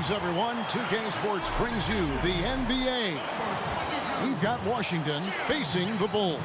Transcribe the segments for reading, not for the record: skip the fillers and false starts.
Greetings, everyone. 2K Sports brings you the NBA. We've got Washington facing the Bulls.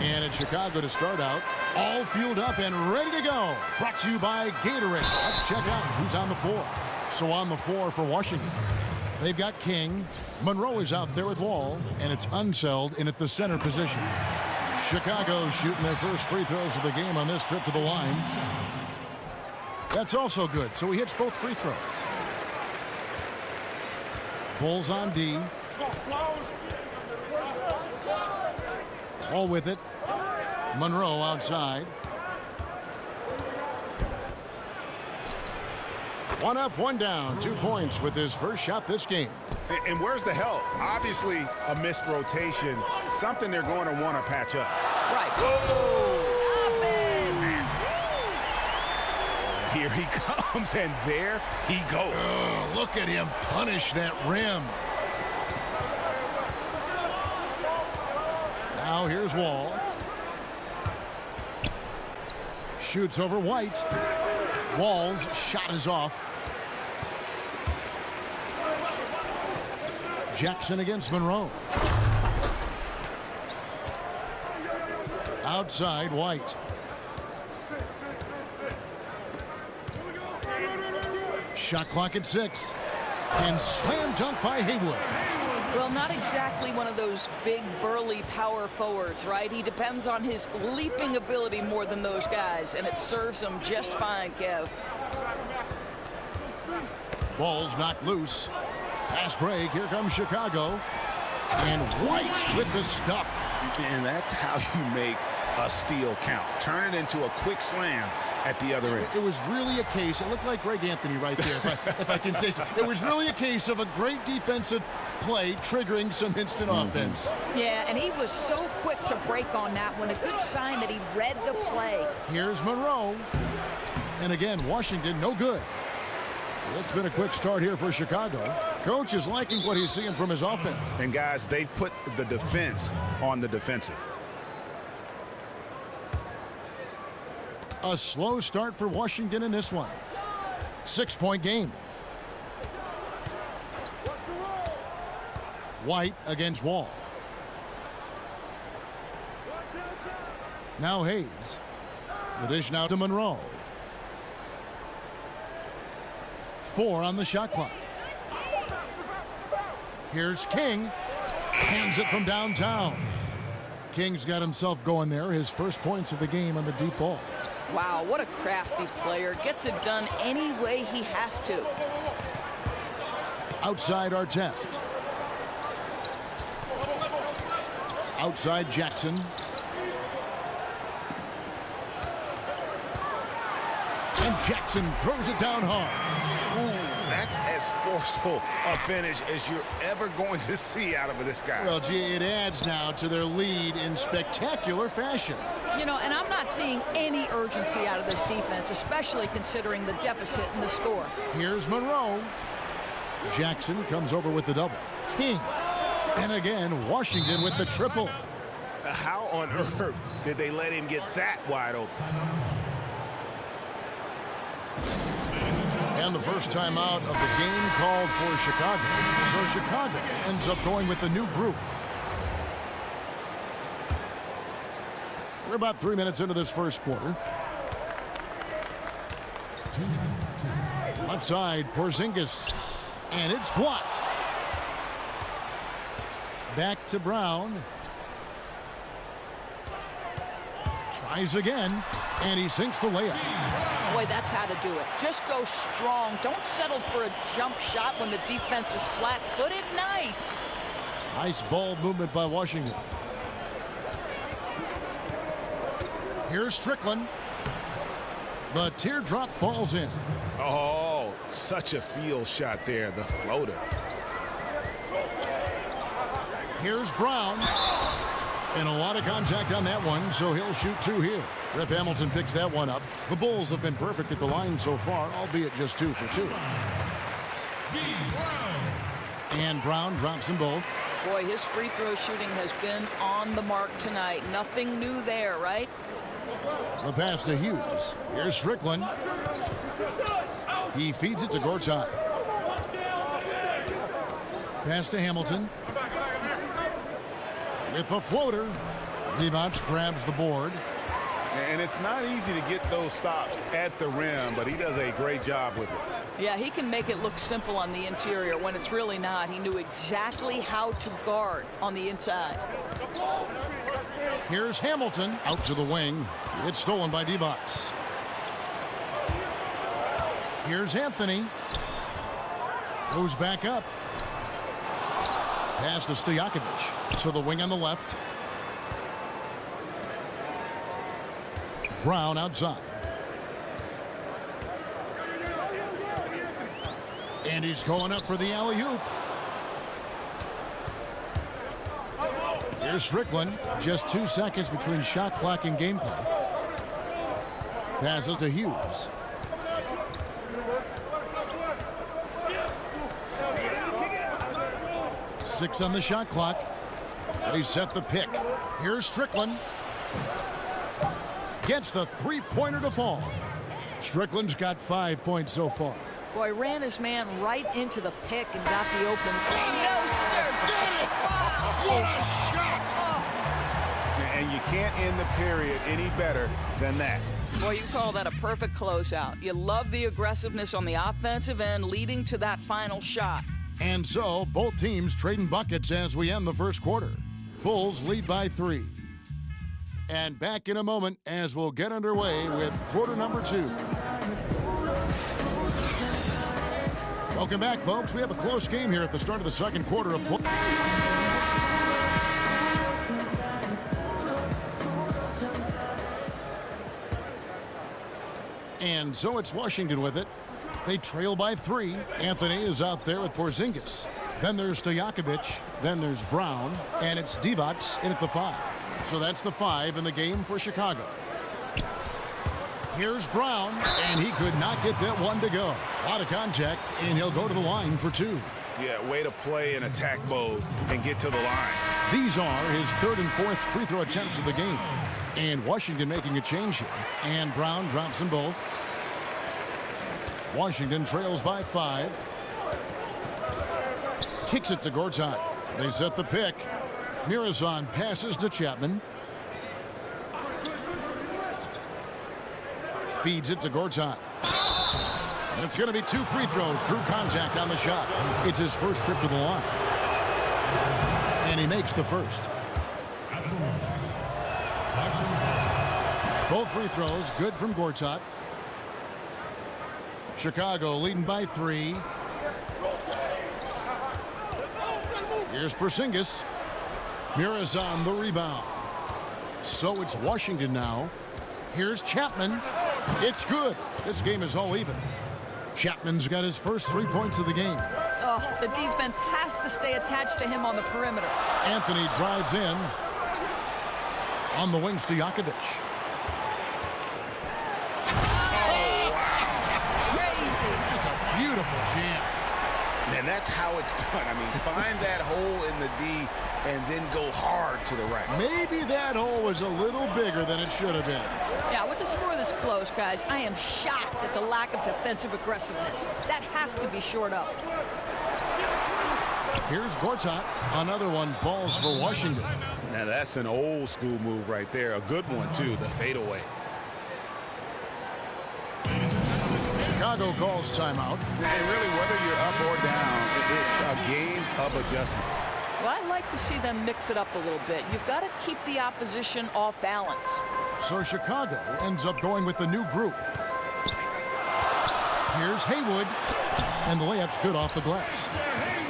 And it's Chicago to start out, all fueled up and ready to go. Brought to you by Gatorade. Let's check out who's on the floor. So on the floor for Washington, they've got King. Monroe is out there with Wall, and it's Unseld in at the center position. Chicago shooting their first free throws of the game on this trip to the line. That's also good, so he hits both free throws. Bulls on D. All with it. Monroe outside. One up, one down. 2 points with his first shot this game. And where's the help? Obviously a missed rotation. Something they're going to want to patch up. Right. Whoa! Stop it! Here he comes, and there he goes. Oh, look at him punish that rim. Now here's Wall. Shoots over White. Wall's shot is off. Jackson against Monroe. Outside White. Shot clock at 6. And slam dunk by Haywood. Well, not exactly one of those big, burly power forwards, right? He depends on his leaping ability more than those guys, and it serves him just fine, Kev. Ball's knocked loose. Fast break. Here comes Chicago. And White with the stuff. And that's how you make a steal count. Turn it into a quick slam at the other end. It was really a case, it looked like Greg Anthony right there, if I can say so. It was really a case of a great defensive play triggering some instant offense. Yeah, and he was so quick to break on that one. A good sign that he read the play. Here's Monroe. And again, Washington, no good. It's been a quick start here for Chicago. Coach is liking what he's seeing from his offense. And guys, they've put the defense on the defensive. A slow start for Washington in this one. 6-point game. White against Wall. Now Hayes. The dish now to Monroe. 4 on the shot clock. Here's King. Hands it from downtown. King's got himself going there. His first points of the game on the deep ball. Wow, what a crafty player. Gets it done any way he has to. Outside Artest. Outside Jackson. And Jackson throws it down hard. Ooh, that's as forceful a finish as you're ever going to see out of this guy. Well, gee, it adds now to their lead in spectacular fashion. You know, and I'm not seeing any urgency out of this defense, especially considering the deficit in the score. Here's Monroe. Jackson comes over with the double. King. And again, Washington with the triple. How on earth did they let him get that wide open? And the first time out of the game called for Chicago. So Chicago ends up going with the new group. We're about 3 minutes into this first quarter. Left side, Porzingis. And it's blocked. Back to Brown. Tries again. And he sinks the layup. Boy, that's how to do it. Just go strong. Don't settle for a jump shot when the defense is flat-footed. Nice. Nice ball movement by Washington. Here's Strickland. The teardrop falls in. Oh, such a field shot there, the floater. Here's Brown. And a lot of contact on that one, so he'll shoot 2 here. Rip Hamilton picks that one up. The Bulls have been perfect at the line so far, albeit just 2 for 2. And Brown drops them both. Boy, his free throw shooting has been on the mark tonight. Nothing new there, right? The pass to Hughes. Here's Strickland. He feeds it to Gortat. Pass to Hamilton. With the floater, Divac grabs the board. And it's not easy to get those stops at the rim, but he does a great job with it. Yeah, he can make it look simple on the interior when it's really not. He knew exactly how to guard on the inside. Here's Hamilton out to the wing. It's stolen by Divac. Here's Anthony. Goes back up. Pass to Stojakovic. To the wing on the left. Brown outside. And he's going up for the alley-oop. Here's Strickland. Just 2 seconds between shot clock and game clock. Passes to Hughes. Six on the shot clock. They set the pick. Here's Strickland. Gets the three-pointer to fall. Strickland's got 5 points so far. Boy, ran his man right into the pick and got the open. No, sir. Get it! What a shot! And you can't end the period any better than that. Boy, you call that a perfect closeout. You love the aggressiveness on the offensive end leading to that final shot. And so, both teams trading buckets as we end the first quarter. Bulls lead by 3. And back in a moment as we'll get underway with quarter number 2. Welcome back, folks. We have a close game here at the start of the second quarter of play. And so it's Washington with it. They trail by 3. Anthony is out there with Porzingis. Then there's Stojakovic. Then there's Brown. And it's Divac in at the 5. So that's the 5 in the game for Chicago. Here's Brown, and he could not get that one to go. A lot of contact, and he'll go to the line for 2. Yeah, way to play in attack mode and get to the line. These are his 3rd and 4th free throw attempts of the game. And Washington making a change here. And Brown drops them both. Washington trails by 5. Kicks it to Gortat. They set the pick. Mirazon passes to Chapman. Feeds it to Gortat. And it's going to be 2 free throws. Drew contact on the shot. It's his first trip to the line. And he makes the first. Both free throws good from Gortat. Chicago leading by 3. Here's Porzingis. Mirazon the rebound. So it's Washington now. Here's Chapman. It's good. This game is all even. Chapman's got his first 3 points of the game. Oh, the defense has to stay attached to him on the perimeter. Anthony drives in. On the wing, Stojakovic. Beautiful jam. And that's how it's done. I mean, find that hole in the D and then go hard to the right. Maybe that hole was a little bigger than it should have been. Yeah, with the score this close, guys, I am shocked at the lack of defensive aggressiveness. That has to be shored up. Here's Gortat. Another one falls for Washington. Now, that's an old school move right there. A good one, too, the fadeaway. Chicago calls timeout. And really, whether you're up or down, it's a game of adjustments. Well, I like to see them mix it up a little bit. You've got to keep the opposition off balance. So Chicago ends up going with the new group. Here's Haywood. And the layup's good off the glass.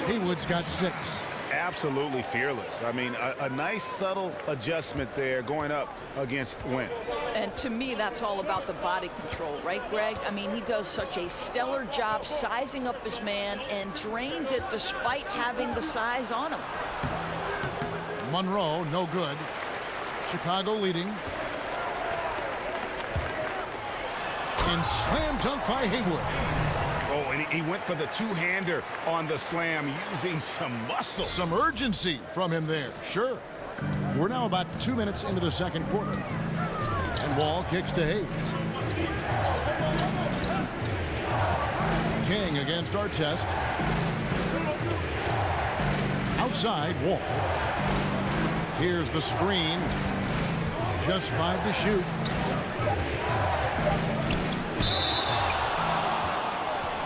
Haywood's got 6. Absolutely fearless. I mean, a nice subtle adjustment there going up against Wentz. And to me, that's all about the body control, right, Greg? I mean, he does such a stellar job sizing up his man and drains it despite having the size on him. Monroe, no good. Chicago leading. And slam dunk by Haywood. Oh, and he went for the two-hander on the slam using some muscle. Some urgency from him there, sure. We're now about 2 minutes into the second quarter. And Wall kicks to Hayes. King against Artest. Outside, Wall. Here's the screen. Just 5 to shoot.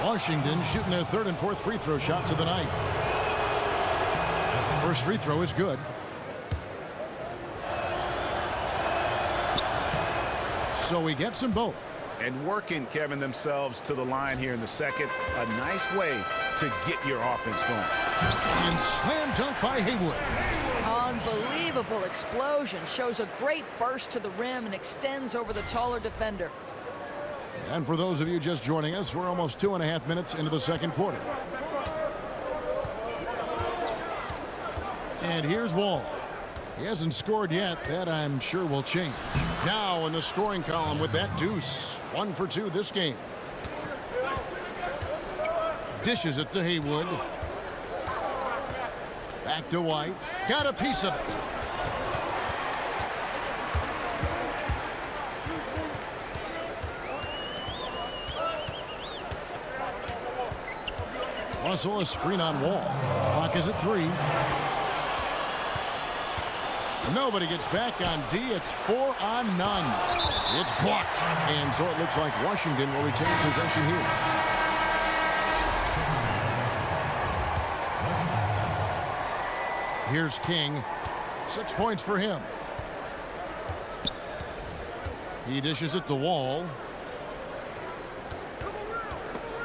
Washington shooting their third and fourth free throw shots of the night. First free throw is good. So he gets them both. And working, Kevin, themselves to the line here in the second. A nice way to get your offense going. And slam dunk by Haywood. Unbelievable explosion. Shows a great burst to the rim and extends over the taller defender. And for those of you just joining us, we're almost 2.5 minutes into the second quarter. And here's Wall. He hasn't scored yet. That, I'm sure, will change. Now in the scoring column with that deuce. 1 for 2 this game. Dishes it to Haywood. Back to White. Got a piece of it. Russell, a screen on Wall. Clock is at 3. Nobody gets back on D. It's 4 on none. It's blocked. And so it looks like Washington will retain possession here. Here's King. 6 points for him. He dishes it to Wall.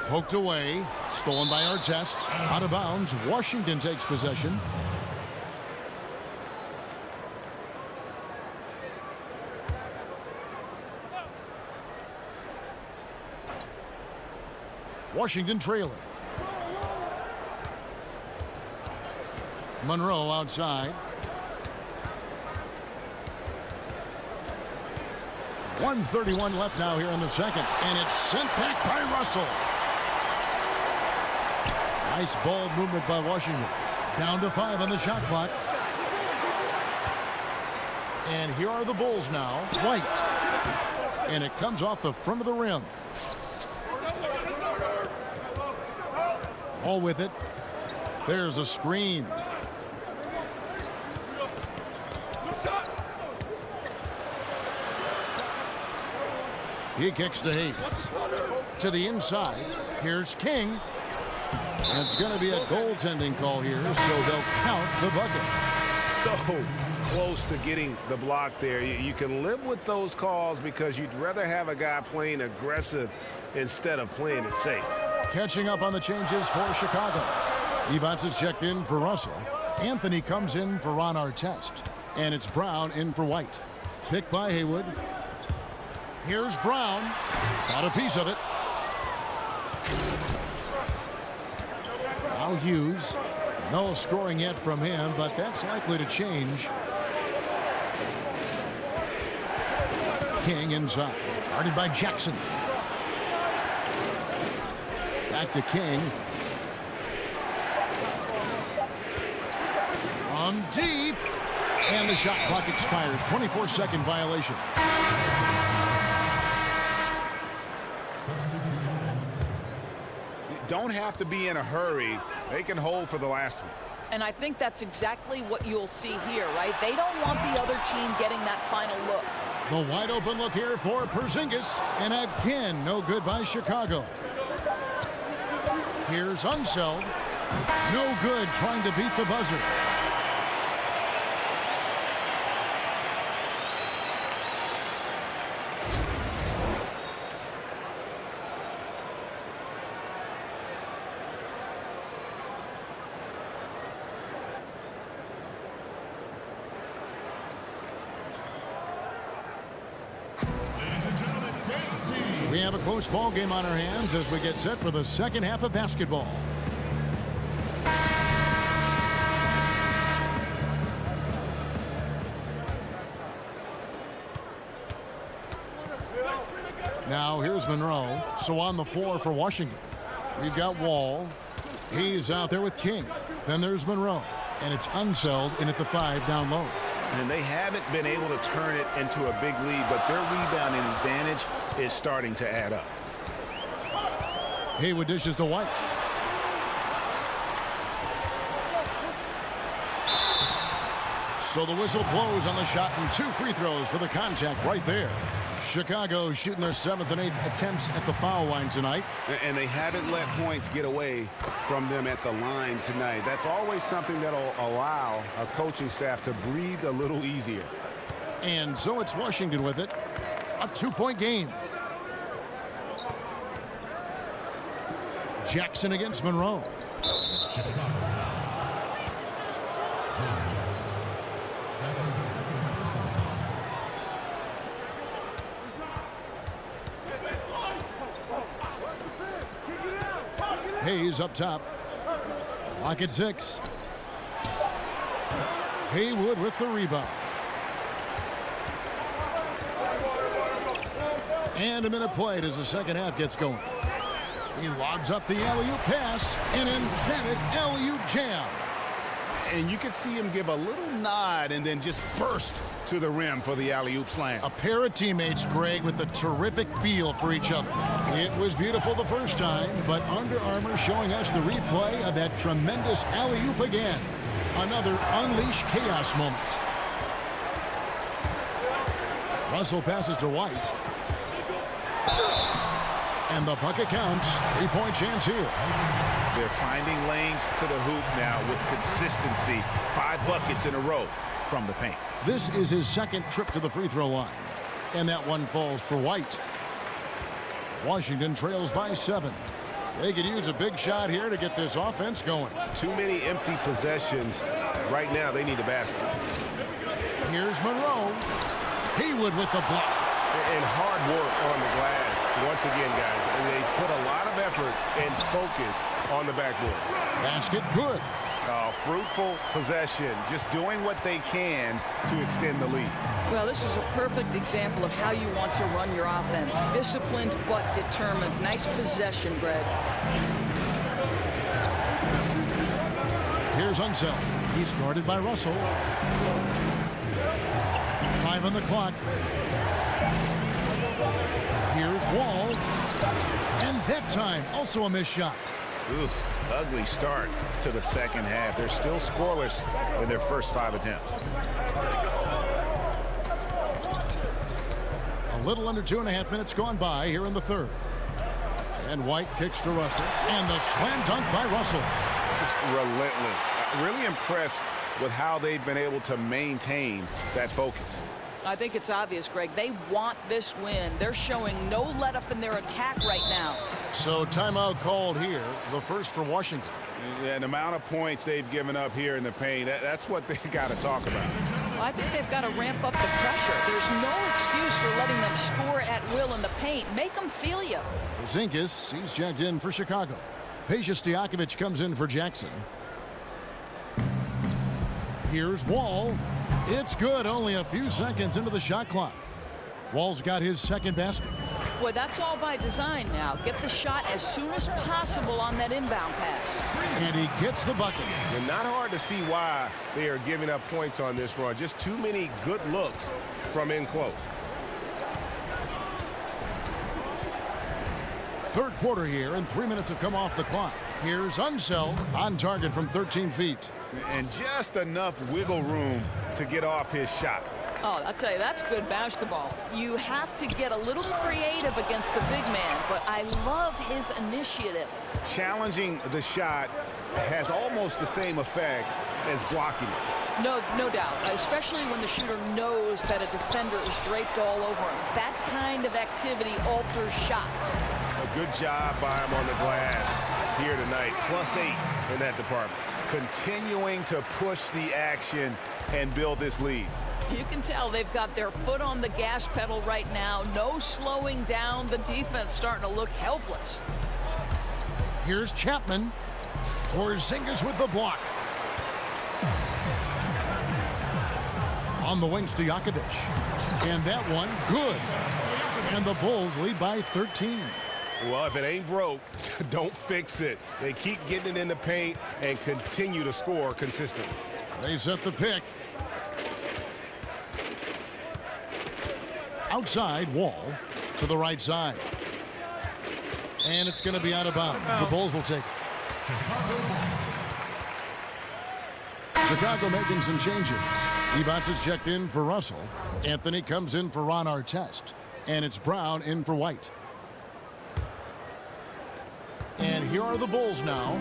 Poked away. Stolen by Artest. Out of bounds. Washington takes possession. Washington trailing. Monroe outside. 1:31 left now here in the second. And it's sent back by Russell. Nice ball movement by Washington. Down to 5 on the shot clock. And here are the Bulls now. White. And it comes off the front of the rim. All with it. There's a screen. He kicks to Hayes. To the inside. Here's King. And it's going to be a goaltending call here, so they'll count the bucket. So close to getting the block there. You can live with those calls because you'd rather have a guy playing aggressive instead of playing it safe. Catching up on the changes for Chicago. Evans is checked in for Russell. Anthony comes in for Ron Artest. And it's Brown in for White. Picked by Haywood. Here's Brown. Got a piece of it. Now Hughes. No scoring yet from him, but that's likely to change. King inside. Guarded by Jackson. Back to King. From deep. And the shot clock expires. 24-second violation. Don't have to be in a hurry. They can hold for the last one. And I think that's exactly what you'll see here, right? They don't want the other team getting that final look. The wide open look here for Porzingis. And again, no good by Chicago. Here's Unseld. No good trying to beat the buzzer. We have a close ball game on our hands as we get set for the second half of basketball. Now here's Monroe. So on the floor for Washington, we've got Wall. He's out there with King. Then there's Monroe. And it's Unseld in at the 5 down low. And they haven't been able to turn it into a big lead, but their rebounding advantage is starting to add up. Haywood dishes to White. So the whistle blows on the shot and 2 free throws for the contact right there. Chicago shooting their 7th and 8th attempts at the foul line tonight. And they haven't let points get away from them at the line tonight. That's always something that'll allow a coaching staff to breathe a little easier. And so it's Washington with it. A 2-point game. Jackson against Monroe. Hayes up top. Clock at 6. Haywood with the rebound. And a minute played as the second half gets going. He lobs up the alley-oop pass. An emphatic alley-oop jam. And you could see him give a little nod and then just burst to the rim for the alley-oop slam. A pair of teammates, Greg, with a terrific feel for each other. It was beautiful the first time, but Under Armour showing us the replay of that tremendous alley-oop again. Another unleash chaos moment. Russell passes to White. And the bucket counts. 3-point chance here. They're finding lanes to the hoop now with consistency. 5 buckets in a row from the paint. This is his second trip to the free throw line. And that one falls for White. Washington trails by 7. They could use a big shot here to get this offense going. Too many empty possessions. Right now, they need a basket. Here's Monroe. Haywood with the block. And hard work on the glass. Once again, guys, they put a lot of effort and focus on the backboard. Basket good. Fruitful possession, just doing what they can to extend the lead. Well, this is a perfect example of how you want to run your offense. Disciplined but determined. Nice possession, Greg. Here's Unseld. He's guarded by Russell. 5 on the clock. Here's Wall. And that time, also a missed shot. Oof, ugly start to the second half. They're still scoreless in their first 5 attempts. A little under 2.5 minutes gone by here in the third. And White kicks to Russell. And the slam dunk by Russell. Just relentless. Really impressed with how they've been able to maintain that focus. I think it's obvious, Greg. They want this win. They're showing no let-up in their attack right now. So timeout called here, the first for Washington. And the amount of points they've given up here in the paint, that's what they got to talk about. Well, I think they've got to ramp up the pressure. There's no excuse for letting them score at will in the paint. Make them feel you. Zinkas, he's checked in for Chicago. Peja Stojakovic comes in for Jackson. Here's Wall. It's good, only a few seconds into the shot clock. Wall's got his second basket. Boy, that's all by design now. Get the shot as soon as possible on that inbound pass. And he gets the bucket. And not hard to see why they are giving up points on this run. Just too many good looks from in close. Third quarter here, and 3 minutes have come off the clock. Here's Unseld on target from 13 feet. And just enough wiggle room to get off his shot. Oh, I'll tell you, that's good basketball. You have to get a little creative against the big man, but I love his initiative. Challenging the shot has almost the same effect as blocking it. No doubt, especially when the shooter knows that a defender is draped all over him. That kind of activity alters shots. A good job by him on the glass here tonight. +8 in that department. Continuing to push the action and build this lead. You can tell they've got their foot on the gas pedal right now. No slowing down. The defense starting to look helpless. Here's Chapman. Porzingis with the block. On the wing, Stojakovic. And that one, good. And the Bulls lead by 13. Well, if it ain't broke, don't fix it. They keep getting it in the paint and continue to score consistently. They set the pick. Outside, Wall to the right side. And it's going to be out of bounds. The Bulls will take it. Chicago making some changes. Evans is checked in for Russell. Anthony comes in for Ron Artest. And it's Brown in for White. And here are the Bulls now.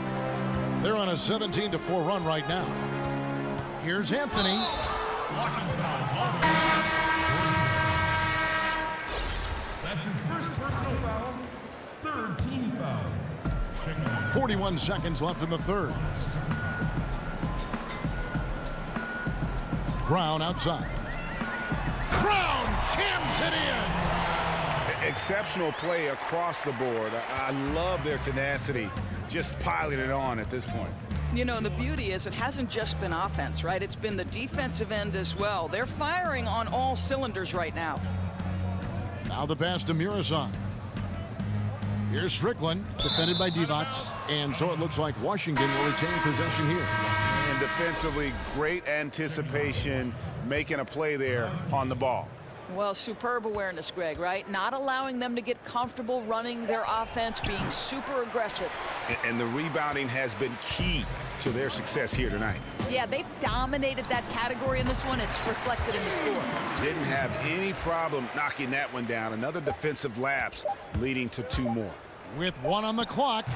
They're on a 17-4 run right now. Here's Anthony. That's his first personal foul. Third team foul. 41 seconds left in the third. Brown outside. Brown jams it in. Exceptional play across the board. I love their tenacity, just piling it on at this point. You know, the beauty is it hasn't just been offense, right? It's been the defensive end as well. They're firing on all cylinders right now. Now the pass to Murazan. Here's Strickland, defended by Divac. And so it looks like Washington will retain possession here. And defensively, great anticipation, making a play there on the ball. Well, superb awareness, Greg, right? Not allowing them to get comfortable running their offense, being super aggressive. And the rebounding has been key to their success here tonight. Yeah, they've dominated that category in this one. It's reflected in the score. Didn't have any problem knocking that one down. Another defensive lapse leading to 2 more. With 1 on the clock.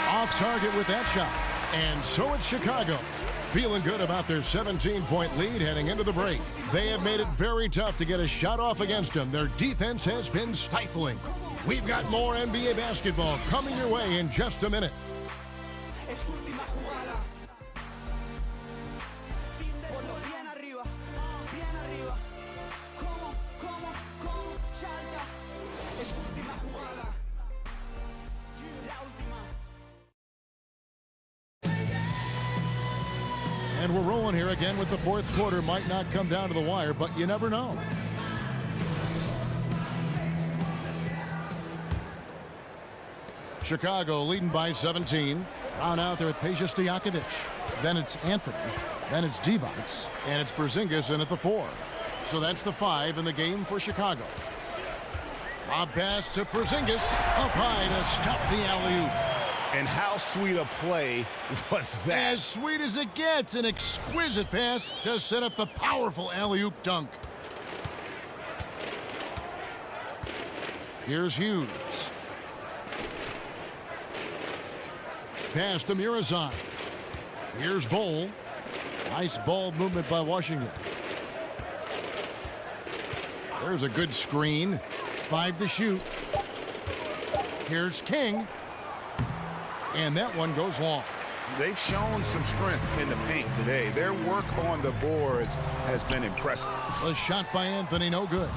Off target with that shot. And so it's Chicago. Feeling good about their 17-point lead heading into the break. They have made it very tough to get a shot off against them. Their defense has been stifling. We've got more NBA basketball coming your way in just a minute. And we're rolling here again with the fourth quarter. Might not come down to the wire, but you never know. Chicago leading by 17. Brown out there with Peja Stojakovic. Then it's Anthony. Then it's Divac. And it's Porzingis in at the 4. So that's the 5 in the game for Chicago. Lob pass to Porzingis. Up high to stuff the alley-oop. And how sweet a play was that? As sweet as it gets. An exquisite pass to set up the powerful alley-oop dunk. Here's Hughes. Pass to Murazan. Here's Bol. Nice ball movement by Washington. There's a good screen. 5 to shoot. Here's King. And that one goes long. They've shown some strength in the paint today. Their work on the boards has been impressive. The shot by Anthony, no good.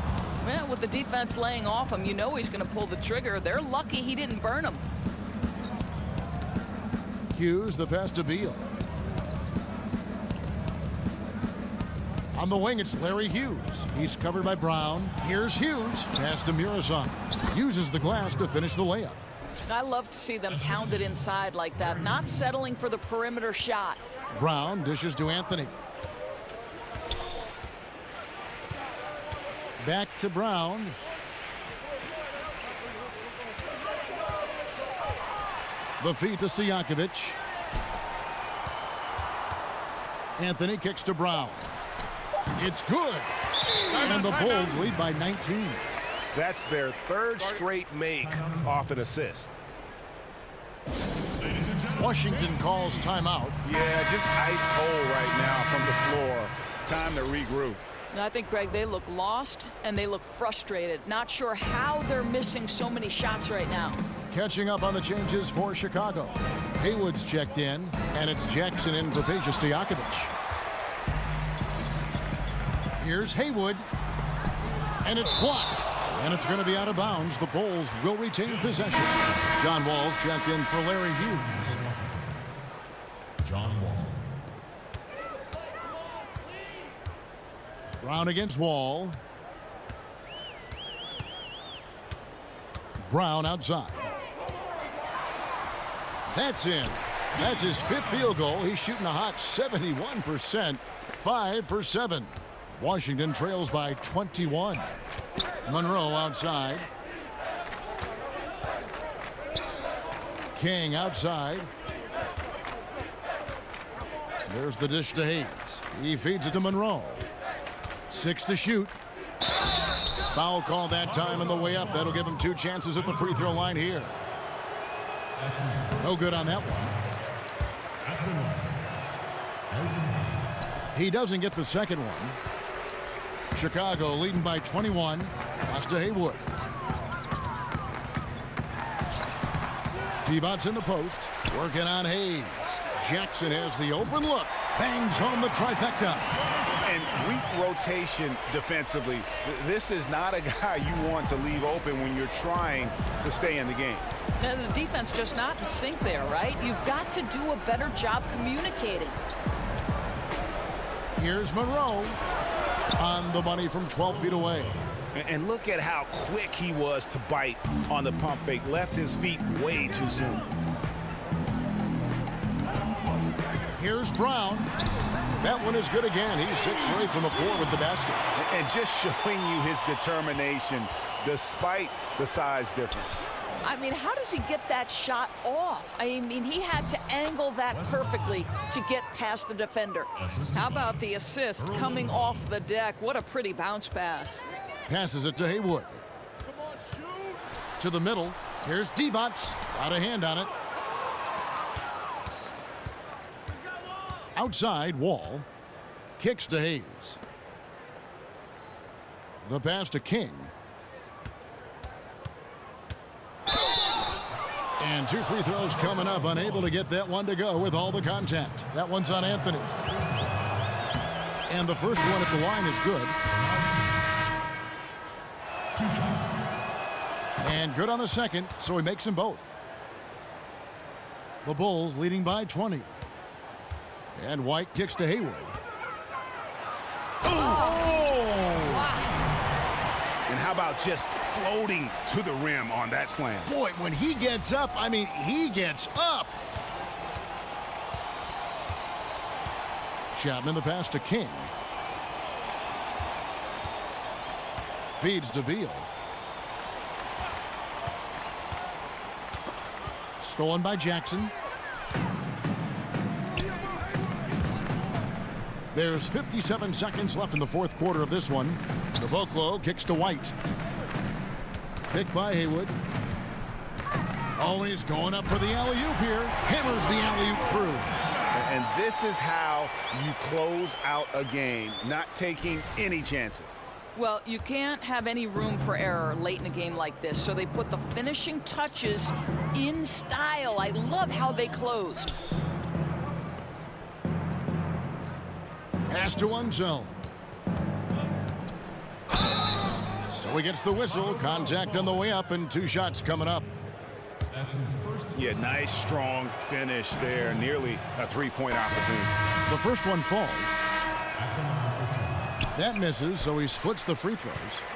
Well, with the defense laying off him, you know he's going to pull the trigger. They're lucky he didn't burn him. Hughes, the pass to Beal. On the wing, it's Larry Hughes. He's covered by Brown. Here's Hughes. Pass to Murazan. Uses the glass to finish the layup. I love to see them pound it inside like that, not settling for the perimeter shot. Brown dishes to Anthony. Back to Brown. The feed to Stojakovic. Anthony kicks to Brown. It's good. And the Bulls lead by 19. That's their 3rd straight make off an assist. Washington calls timeout. Yeah, just ice cold right now from the floor. Time to regroup. I think, Greg, they look lost and they look frustrated. Not sure how they're missing so many shots right now. Catching up on the changes for Chicago. Haywood's checked in, and it's Jackson in for Peja Stojakovic. Here's Haywood, and it's blocked. And it's going to be out of bounds. The Bulls will retain possession. John Wall's checked in for Larry Hughes. John Wall. Brown against Wall. Brown outside. That's in. That's his 5th field goal. He's shooting a hot 71%. 5 for 7. Washington trails by 21. Monroe outside. King outside. There's the dish to Hayes. He feeds it to Monroe. 6 to shoot. Foul call that time on the way up. That'll give him 2 chances at the free throw line here. No good on that one. He doesn't get the second one. Chicago leading by 21. Pass to Haywood. Devon's in the post. Working on Hayes. Jackson has the open look. Bangs home the trifecta. And weak rotation defensively. This is not a guy you want to leave open when you're trying to stay in the game. Now, the defense just not in sync there, right? You've got to do a better job communicating. Here's Monroe on the money from 12 feet away. And look at how quick he was to bite on the pump fake. Left his feet way too soon. Here's Brown. That one is good again. He's 6 for 8 from the floor with the basket. And just showing you his determination despite the size difference. I mean, how does he get that shot off? I mean, he had to angle that perfectly to get past the defender. How about the assist coming off the deck? What a pretty bounce pass. Passes it to Haywood. To the middle. Here's Devont. Got a hand on it. Outside, Wall. Kicks to Hayes. The pass to King. And 2 free throws coming up. Unable to get that one to go with all the contact. That one's on Anthony. And the first one at the line is good. 2 shots. And good on the second, so he makes them both. The Bulls leading by 20. And White kicks to Haywood. And how about just floating to the rim on that slam? Boy, when he gets up, I mean, he gets up. Chapman the pass to King. Feeds to Beal. Stolen by Jackson. There's 57 seconds left in the 4th quarter of this one. Caboclo kicks to White. Picked by Haywood. Always going up for the alley-oop here. Hammers the alley-oop through. And this is how you close out a game, not taking any chances. Well, you can't have any room for error late in a game like this, so they put the finishing touches in style. I love how they closed. Pass to Unseld. So he gets the whistle. Contact on the way up and 2 shots coming up. That's his first. Yeah, nice, strong finish there. Nearly a 3-point opportunity. The first one falls. That misses, so he splits the free throws.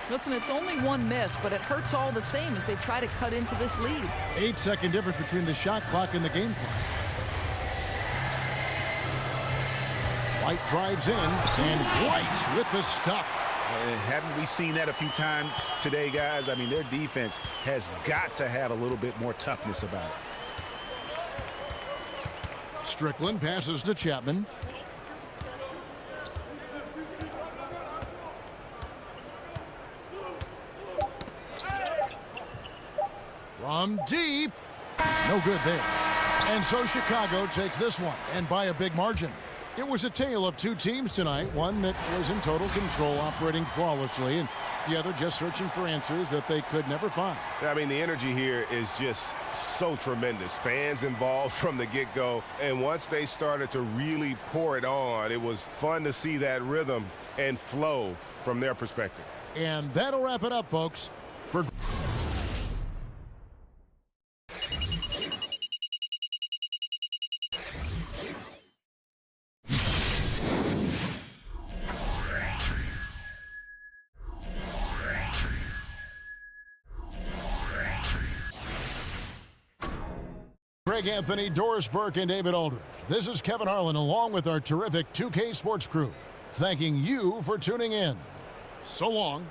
Listen, it's only 1 miss, but it hurts all the same as they try to cut into this lead. 8-second difference between the shot clock and the game clock. White drives in, and White with the stuff. Haven't we seen that a few times today, guys? I mean, their defense has got to have a little bit more toughness about it. Strickland passes to Chapman. From deep. No good there. And so Chicago takes this one, and by a big margin. It was a tale of 2 teams tonight, one that was in total control, operating flawlessly, and the other just searching for answers that they could never find. I mean, the energy here is just so tremendous. Fans involved from the get-go, and once they started to really pour it on, it was fun to see that rhythm and flow from their perspective. And that'll wrap it up, folks. For Greg Anthony, Doris Burke, and David Aldridge. This is Kevin Harlan along with our terrific 2K Sports crew, thanking you for tuning in. So long.